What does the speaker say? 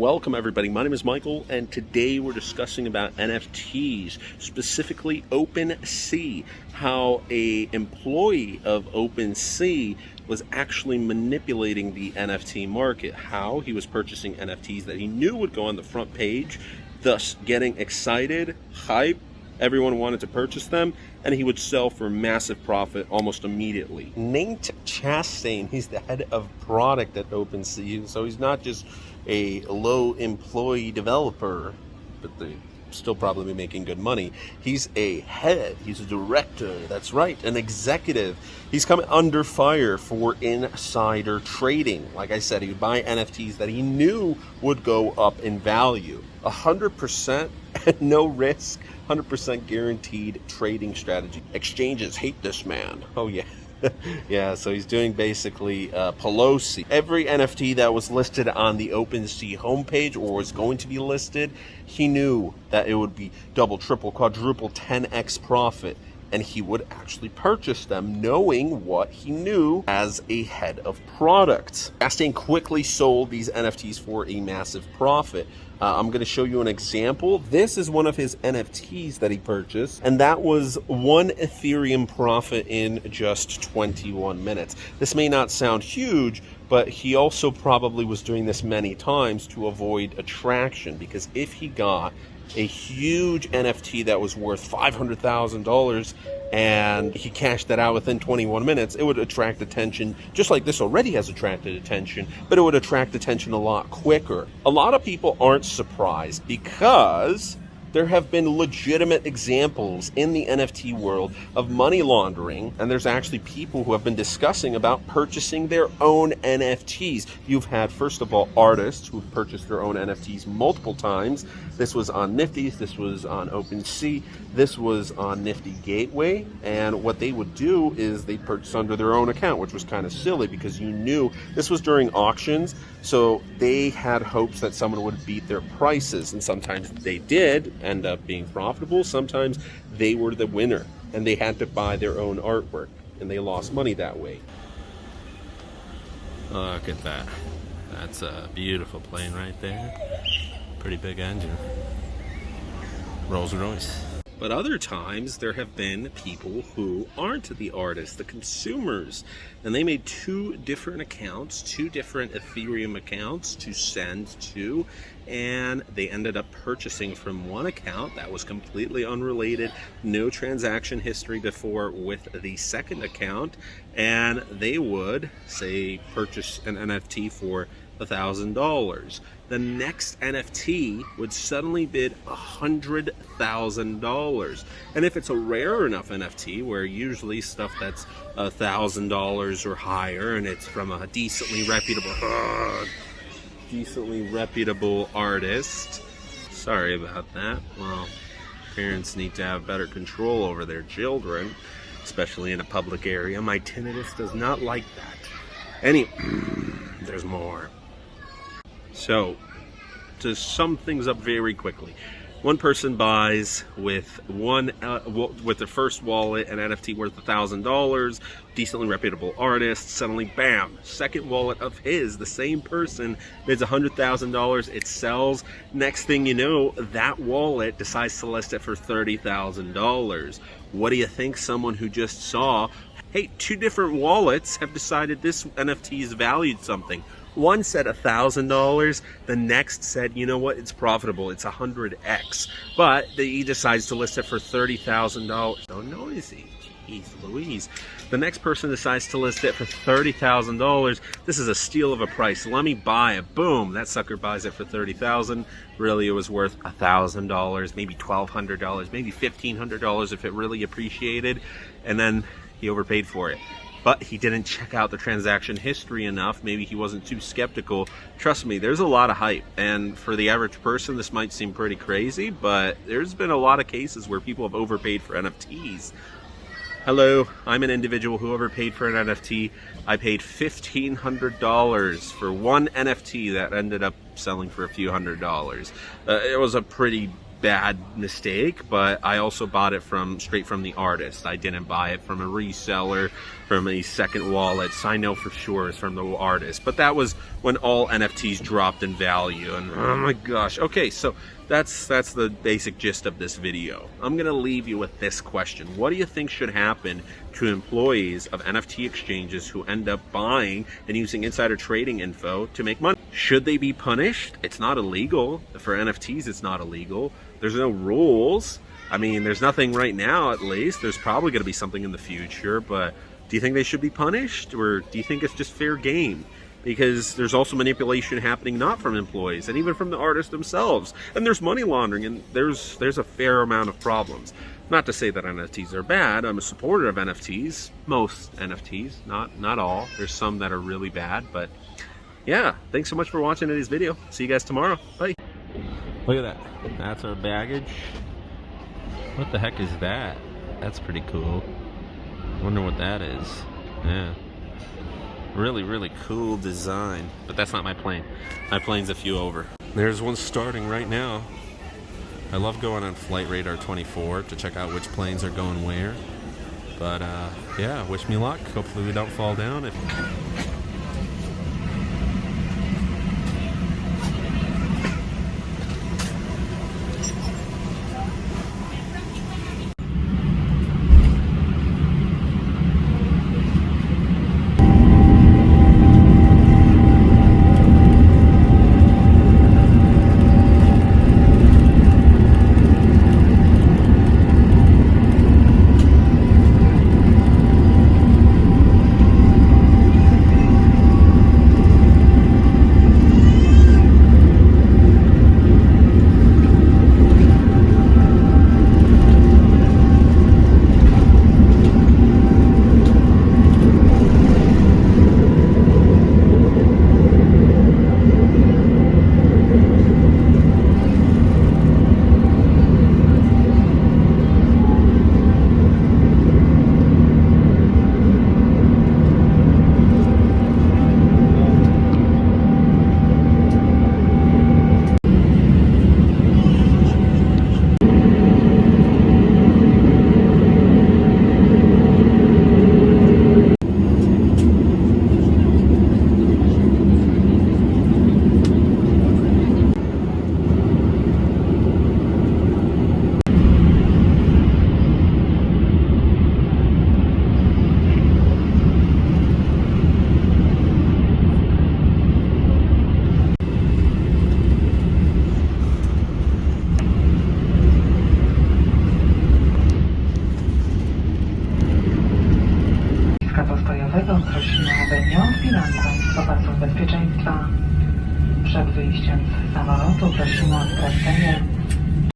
Welcome everybody, my name is Michael and today we're discussing about NFTs, specifically OpenSea, how a employee of OpenSea was actually manipulating the NFT market, how he was purchasing NFTs that he knew would go on the front page, thus getting excited, hype, everyone wanted to purchase them, and he would sell for massive profit almost immediately. Nate Chastain, he's the head of product at OpenSea, so he's not just a low employee developer, but they still probably be making good money. He's a head, he's a director, that's right, an executive. He's coming under fire for insider trading. Like I said, he would buy NFTs that he knew would go up in value. 100% no risk, 100% guaranteed trading strategy. Exchanges hate this man. Oh yeah. Yeah, so he's doing basically Pelosi. Every NFT that was listed on the OpenSea homepage or was going to be listed, he knew that it would be double, triple, quadruple, 10x profit. And he would actually purchase them knowing what he knew as a head of product. Chastain quickly sold these NFTs for a massive profit. I'm going to show you an example. This is one of his NFTs that he purchased, and that was 1 Ethereum profit in just 21 minutes. This may not sound huge, but he also probably was doing this many times to avoid attraction, because if he got a huge NFT that was worth $500,000 and he cashed that out within 21 minutes, it would attract attention, just like this already has attracted attention, but it would attract attention a lot quicker. A lot of people aren't surprised because there have been legitimate examples in the NFT world of money laundering, and there's actually people who have been discussing about purchasing their own NFTs. You've had, first of all, artists who've purchased their own NFTs multiple times. This was on Nifty's, this was on OpenSea, this was on Nifty Gateway, and what they would do is they purchase under their own account, which was kind of silly because you knew this was during auctions, so they had hopes that someone would beat their prices, and sometimes they did end up being profitable. Sometimes they were the winner and they had to buy their own artwork and they lost money that way. Look at that. That's a beautiful plane right there. Pretty big engine. Rolls Royce. But other times there have been people who aren't the artists, the consumers, and they made 2 different accounts, 2 different Ethereum accounts to send to, and they ended up purchasing from one account that was completely unrelated, no transaction history before, with the second account, and they would say purchase an NFT for $1,000. The next NFT would suddenly bid $100,000. And if it's a rare enough NFT, where usually stuff that's $1,000 or higher, and it's from a decently reputable artist. Sorry about that. Well, parents need to have better control over their children, especially in a public area. My tinnitus does not like that. There's more. So, to sum things up very quickly, one person buys with their first wallet an NFT worth $1,000, decently reputable artist. Suddenly, bam! Second wallet of his, the same person, bids $100,000. It sells. Next thing you know, that wallet decides to list it for $30,000. What do you think? Someone who just saw, hey, 2 different wallets have decided this NFT is valued something. One said $1,000, the next said, you know what, it's profitable, it's 100x. But he decides to list it for $30,000. So noisy, jeez Louise. The next person decides to list it for $30,000. This is a steal of a price, let me buy it. Boom, that sucker buys it for $30,000. Really, it was worth $1,000, maybe $1,200, maybe $1,500 if it really appreciated. And then he overpaid for it. But he didn't check out the transaction history enough. Maybe he wasn't too skeptical. Trust me, there's a lot of hype. And for the average person, this might seem pretty crazy, but there's been a lot of cases where people have overpaid for NFTs. Hello, I'm an individual who overpaid for an NFT. I paid $1,500 for one NFT that ended up selling for a few $100s. It was a pretty bad mistake, but I also bought it straight from the artist. I didn't buy it from a reseller, from a second wallet, so I know for sure it's from the artist. But that was when all NFTs dropped in value, and oh my gosh. Okay, so that's the basic gist of this video. I'm gonna leave you with this question. What do you think should happen to employees of NFT exchanges who end up buying and using insider trading info to make money? Should they be punished? It's not illegal. For NFTs, it's not illegal. There's no rules. I mean, there's nothing right now, at least. There's probably going to be something in the future, but do you think they should be punished, or do you think it's just fair game? Because there's also manipulation happening not from employees and even from the artists themselves, and there's money laundering, and there's a fair amount of problems. Not to say that NFTs are bad. I'm a supporter of NFTs, most NFTs, not all. There's some that are really bad, but yeah, thanks so much for watching today's video. See you guys tomorrow. Bye. Look at that. That's our baggage. What the heck is that? That's pretty cool. Wonder what that is. Yeah. Really, really cool design. But that's not my plane. My plane's a few over. There's one starting right now. I love going on Flight Radar 24 to check out which planes are going where. But yeah, wish me luck. Hopefully we don't fall down. Postojowego prosimy o nieodpinanie z pasów bezpieczeństwa. Przed wyjściem z samolotu prosimy o sprawdzenie